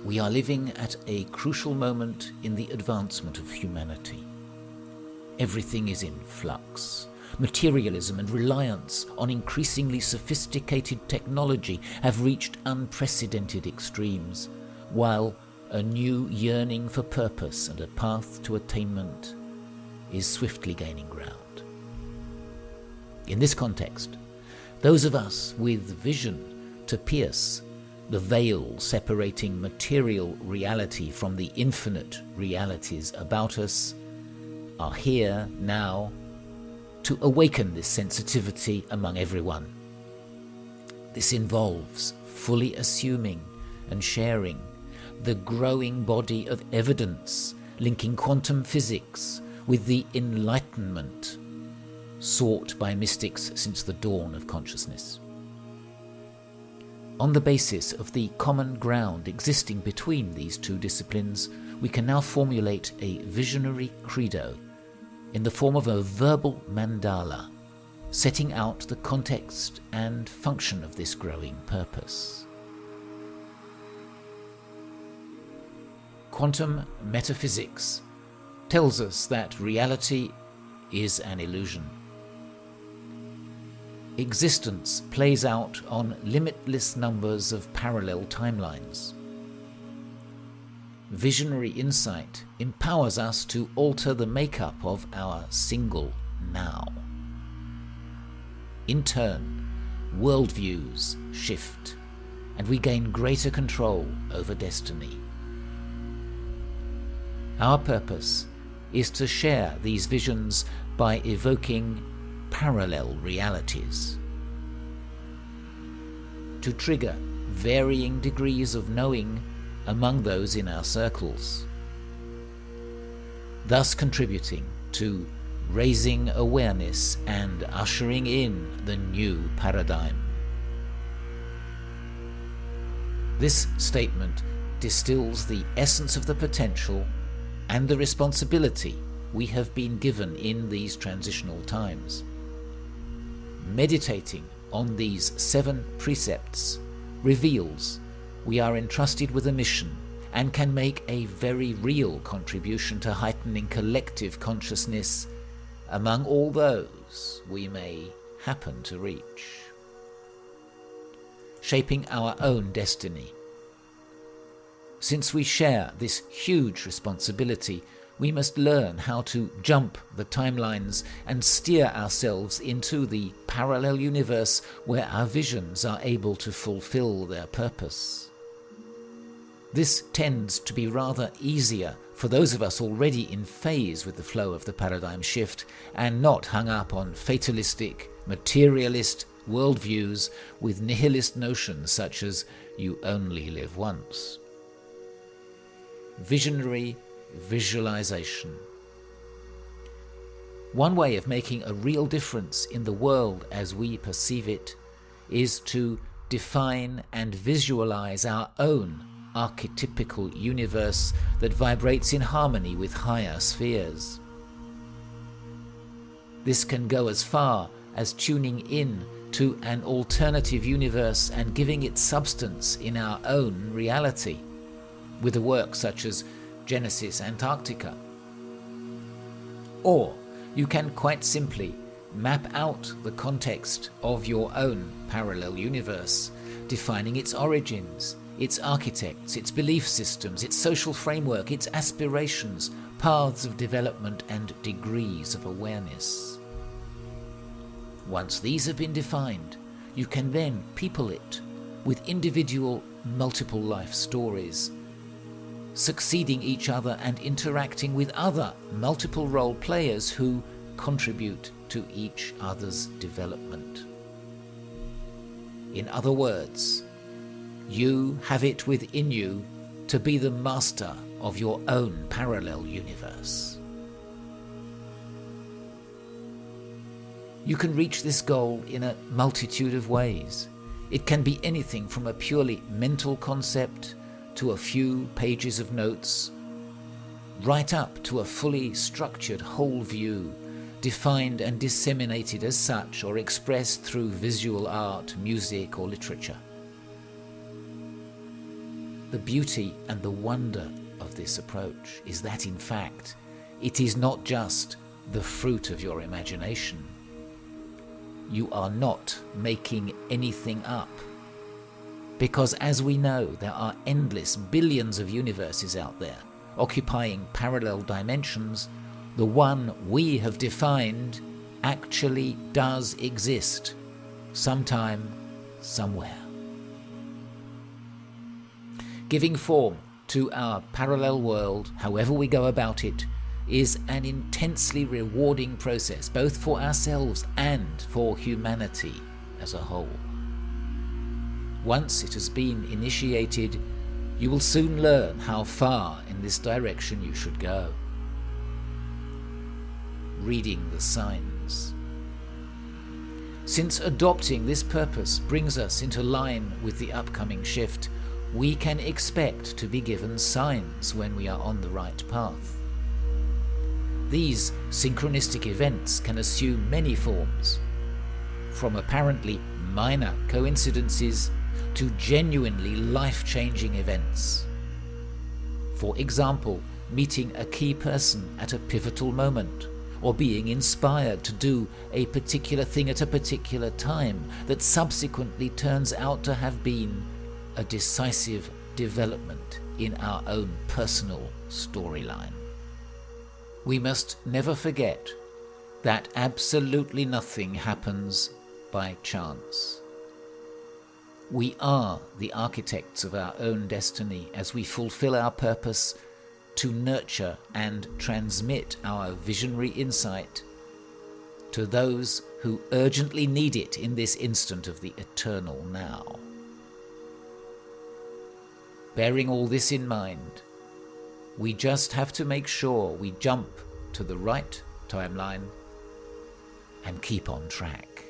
We are living at a crucial moment in the advancement of humanity. Everything is in flux. Materialism and reliance on increasingly sophisticated technology have reached unprecedented extremes, while a new yearning for purpose and a path to attainment is swiftly gaining ground. In this context, those of us with vision to pierce the veil separating material reality from the infinite realities about us are here now to awaken this sensitivity among everyone. This involves fully assuming and sharing the growing body of evidence linking quantum physics with the Enlightenment sought by mystics since the dawn of consciousness. On the basis of the common ground existing between these two disciplines, we can now formulate a Visionary Credo in the form of a verbal mandala, setting out the context and function of this growing purpose. Quantum metaphysics tells us that reality is an illusion. Existence plays out on limitless numbers of parallel timelines. Visionary insight empowers us to alter the makeup of our single now. In turn, worldviews shift, and we gain greater control over destiny. Our purpose is to share these visions by evoking parallel realities, to trigger varying degrees of knowing among those in our circles, thus contributing to raising awareness and ushering in the new paradigm. This statement distills the essence of the potential and the responsibility we have been given in these transitional times. Meditating on these 7 precepts reveals we are entrusted with a mission and can make a very real contribution to heightening collective consciousness among all those we may happen to reach. Shaping our own destiny. Since we share this huge responsibility, we must learn how to jump the timelines and steer ourselves into the parallel universe where our visions are able to fulfill their purpose. This tends to be rather easier for those of us already in phase with the flow of the paradigm shift and not hung up on fatalistic, materialist worldviews with nihilist notions such as "you only live once." Visionary visualization. One way of making a real difference in the world as we perceive it is to define and visualize our own archetypical universe that vibrates in harmony with higher spheres. This can go as far as tuning in to an alternative universe and giving it substance in our own reality, with a work such as Genesis Antarctica. Or you can quite simply map out the context of your own parallel universe, defining its origins, its architects, its belief systems, its social framework, its aspirations, paths of development, and degrees of awareness. Once these have been defined, you can then people it with individual multiple life stories, succeeding each other and interacting with other multiple role players who contribute to each other's development. In other words, you have it within you to be the master of your own parallel universe. You can reach this goal in a multitude of ways. It can be anything from a purely mental concept to a few pages of notes, right up to a fully structured whole view, defined and disseminated as such or expressed through visual art, music, or literature. The beauty and the wonder of this approach is that, in fact, it is not just the fruit of your imagination. You are not making anything up. Because as we know, there are endless billions of universes out there, occupying parallel dimensions. The one we have defined actually does exist, sometime, somewhere. Giving form to our parallel world, however we go about it, is an intensely rewarding process, both for ourselves and for humanity as a whole. Once it has been initiated, you will soon learn how far in this direction you should go. Reading the signs. Since adopting this purpose brings us into line with the upcoming shift, we can expect to be given signs when we are on the right path. These synchronistic events can assume many forms, from apparently minor coincidences to genuinely life-changing events. For example, meeting a key person at a pivotal moment, or being inspired to do a particular thing at a particular time that subsequently turns out to have been a decisive development in our own personal storyline. We must never forget that absolutely nothing happens by chance. We are the architects of our own destiny as we fulfill our purpose to nurture and transmit our visionary insight to those who urgently need it in this instant of the eternal now. Bearing all this in mind, we just have to make sure we jump to the right timeline and keep on track.